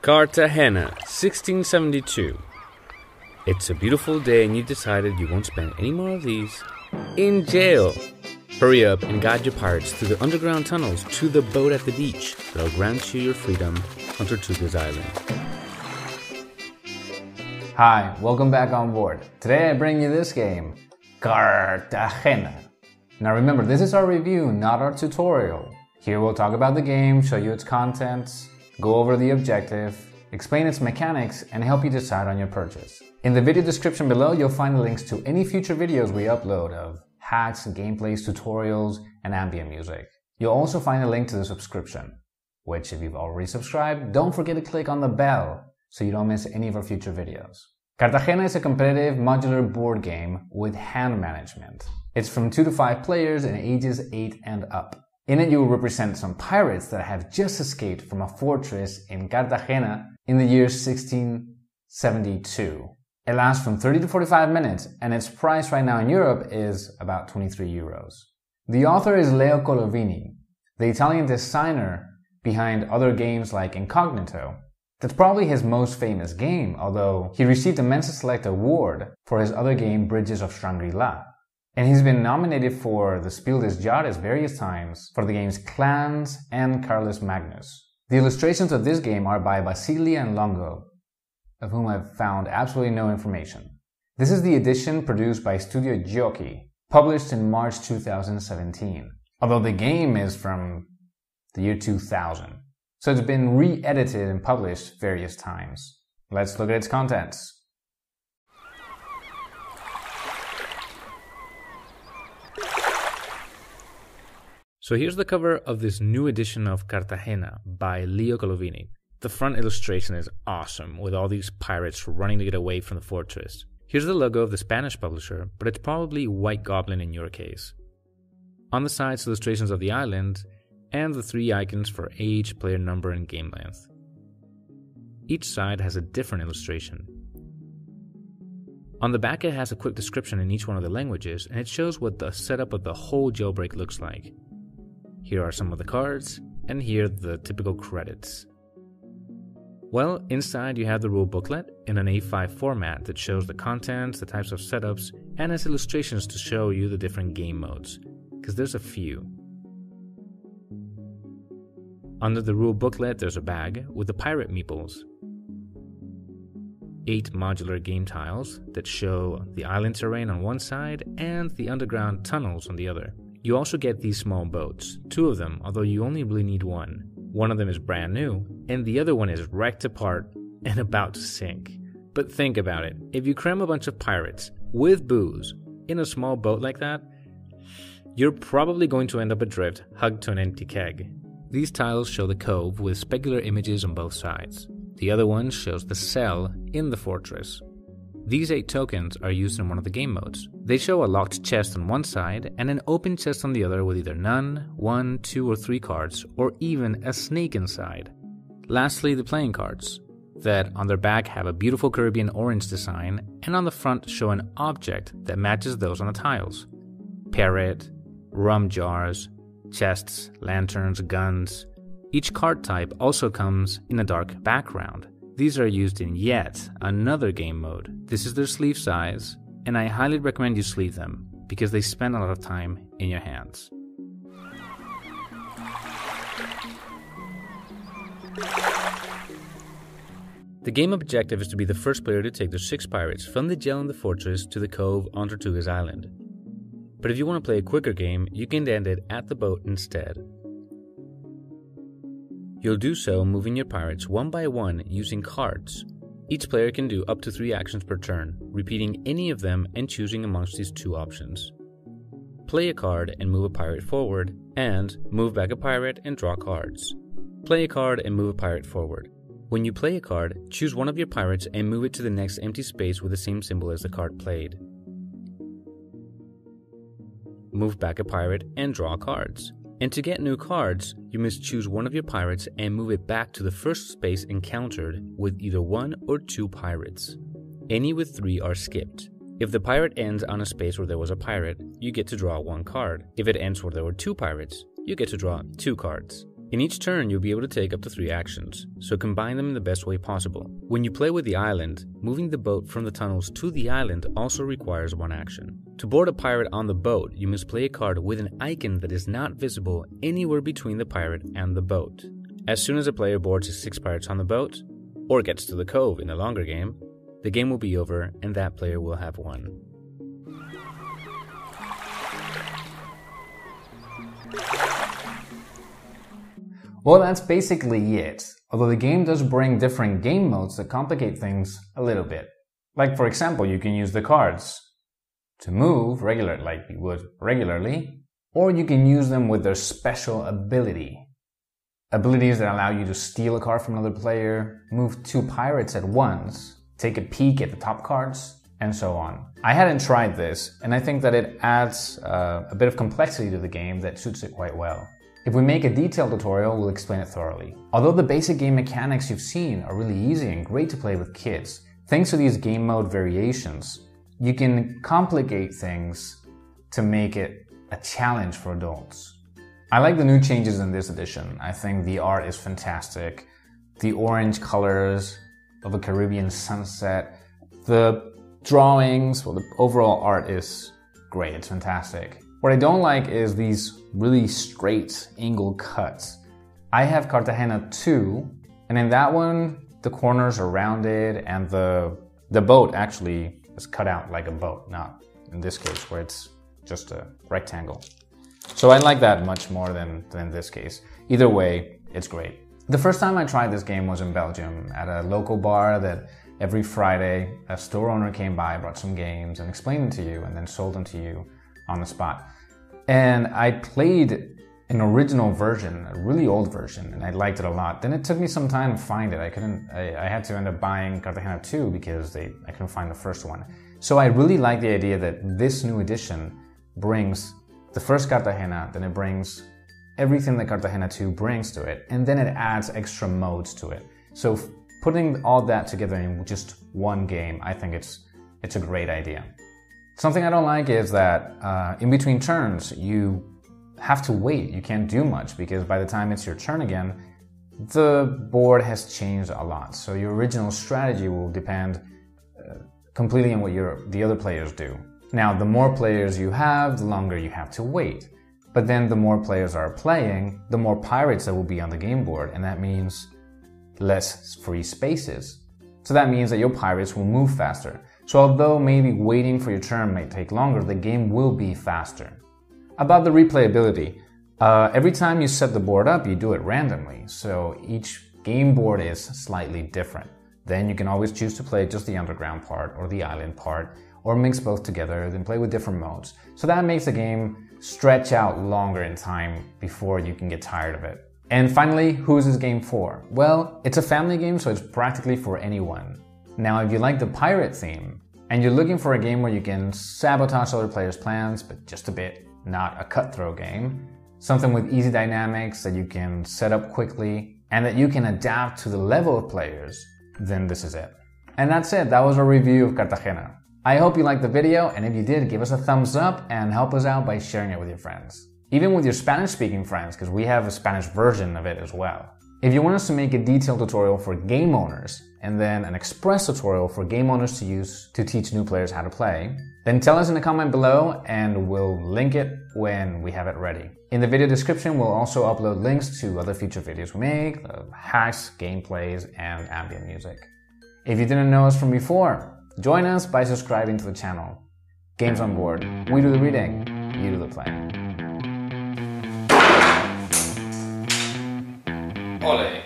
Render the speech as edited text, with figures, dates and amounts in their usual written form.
Cartagena, 1672. It's a beautiful day and you've decided you won't spend any more of these in jail. Hurry up and guide your pirates through the underground tunnels to the boat at the beach that'll grant you your freedom on Tortuga Island. Hi, welcome back on board. Today I bring you this game, Cartagena. Now remember, this is our review, not our tutorial. Here we'll talk about the game, show you its contents, go over the objective, explain its mechanics, and help you decide on your purchase. In the video description below, you'll find links to any future videos we upload of hacks, gameplays, tutorials, and ambient music. You'll also find a link to the subscription, which if you've already subscribed, don't forget to click on the bell so you don't miss any of our future videos. Cartagena is a competitive modular board game with hand management. It's from 2 to 5 players and ages 8 and up. In it, you will represent some pirates that have just escaped from a fortress in Cartagena in the year 1672. It lasts from 30 to 45 minutes, and its price right now in Europe is about 23 euros. The author is Leo Colovini, the Italian designer behind other games like Incognito. That's probably his most famous game, although he received a Mensa Select award for his other game Bridges of Shangri-La. And he's been nominated for the Spiel des Jahres various times for the games Clans and Carlos Magnus. The illustrations of this game are by Basaglia&Longo, of whom I've found absolutely no information. This is the edition produced by Studio Giochi, published in March 2017, although the game is from the year 2000. So it's been re-edited and published various times. Let's look at its contents. So here's the cover of this new edition of Cartagena by Leo Colovini. The front illustration is awesome, with all these pirates running to get away from the fortress. Here's the logo of the Spanish publisher, but it's probably White Goblin in your case. On the sides, illustrations of the island, and the 3 icons for age, player number, and game length. Each side has a different illustration. On the back, it has a quick description in each one of the languages, and it shows what the setup of the whole jailbreak looks like. Here are some of the cards, and here the typical credits. Well, inside you have the rule booklet in an A5 format that shows the contents, the types of setups, and has illustrations to show you the different game modes, because there's a few. Under the rule booklet, there's a bag with the pirate meeples. 8 modular game tiles that show the island terrain on one side and the underground tunnels on the other. You also get these small boats, 2 of them, although you only really need 1. One of them is brand new, and the other one is wrecked apart and about to sink. But think about it, if you cram a bunch of pirates with booze in a small boat like that, you're probably going to end up adrift, hugged to an empty keg. These tiles show the cove with specular images on both sides. The other one shows the cell in the fortress. These 8 tokens are used in one of the game modes. They show a locked chest on one side and an open chest on the other with either none, 1, 2, or 3 cards, or even a snake inside. Lastly, the playing cards, that on their back have a beautiful Caribbean orange design and on the front show an object that matches those on the tiles. Parrot, rum jars, chests, lanterns, guns. Each card type also comes in a dark background. These are used in yet another game mode. This is their sleeve size, and I highly recommend you sleeve them, because they spend a lot of time in your hands. The game objective is to be the first player to take the 6 pirates from the jail in the fortress to the cove on Tortuga Island. But if you want to play a quicker game, you can end it at the boat instead. You'll do so moving your pirates one by one using cards. Each player can do up to 3 actions per turn, repeating any of them and choosing amongst these 2 options. Play a card and move a pirate forward, and move back a pirate and draw cards. Play a card and move a pirate forward. When you play a card, choose one of your pirates and move it to the next empty space with the same symbol as the card played. Move back a pirate and draw cards. And to get new cards, you must choose one of your pirates and move it back to the first space encountered with either 1 or 2 pirates. Any with 3 are skipped. If the pirate ends on a space where there was a pirate, you get to draw 1 card. If it ends where there were 2 pirates, you get to draw 2 cards. In each turn, you'll be able to take up to 3 actions, so combine them in the best way possible. When you play with the island, moving the boat from the tunnels to the island also requires 1 action. To board a pirate on the boat, you must play a card with an icon that is not visible anywhere between the pirate and the boat. As soon as a player boards his 6 pirates on the boat, or gets to the cove in a longer game, the game will be over and that player will have won. Well, that's basically it, although the game does bring different game modes that complicate things a little bit. Like, for example, you can use the cards to move like you would regularly, or you can use them with their special ability. Abilities that allow you to steal a card from another player, move 2 pirates at once, take a peek at the top cards, and so on. I hadn't tried this, and I think that it adds a bit of complexity to the game that suits it quite well. If we make a detailed tutorial, we'll explain it thoroughly. Although the basic game mechanics you've seen are really easy and great to play with kids, thanks to these game mode variations, you can complicate things to make it a challenge for adults. I like the new changes in this edition. I think the art is fantastic. The orange colors of a Caribbean sunset, the drawings, well, the overall art is great, it's fantastic. What I don't like is these really straight angle cuts. I have Cartagena 2, and in that one, the corners are rounded and the boat actually is cut out like a boat, not in this case where it's just a rectangle. So I like that much more than this case. Either way, it's great. The first time I tried this game was in Belgium at a local bar that every Friday a store owner came by, brought some games and explained them to you and then sold them to you on the spot. And I played an original version, a really old version, and I liked it a lot. Then it took me some time to find it. I had to end up buying Cartagena 2 because I couldn't find the first one. So I really like the idea that this new edition brings the first Cartagena, then it brings everything that Cartagena 2 brings to it, and then it adds extra modes to it. So putting all that together in just one game, I think it's a great idea. Something I don't like is that in between turns, you have to wait. You can't do much because by the time it's your turn again, the board has changed a lot. So your original strategy will depend completely on what the other players do. Now, the more players you have, the longer you have to wait. But then the more players are playing, the more pirates there will be on the game board, and that means less free spaces. So that means that your pirates will move faster. So although maybe waiting for your turn may take longer, the game will be faster. About the replayability, every time you set the board up, you do it randomly. So each game board is slightly different. Then you can always choose to play just the underground part or the island part, or mix both together, then play with different modes. So that makes the game stretch out longer in time before you can get tired of it. And finally, who is this game for? Well, it's a family game, so it's practically for anyone. Now, if you like the pirate theme, and you're looking for a game where you can sabotage other players' plans, but just a bit, not a cutthroat game, something with easy dynamics that you can set up quickly, and that you can adapt to the level of players, then this is it. And that's it, that was our review of Cartagena. I hope you liked the video, and if you did, give us a thumbs up and help us out by sharing it with your friends. Even with your Spanish-speaking friends, because we have a Spanish version of it as well. If you want us to make a detailed tutorial for game owners, and then an express tutorial for game owners to use to teach new players how to play, then tell us in the comment below and we'll link it when we have it ready. In the video description, we'll also upload links to other future videos we make, hacks, gameplays, and ambient music. If you didn't know us from before, join us by subscribing to the channel. Games on board. We do the reading, you do the playing. Ole.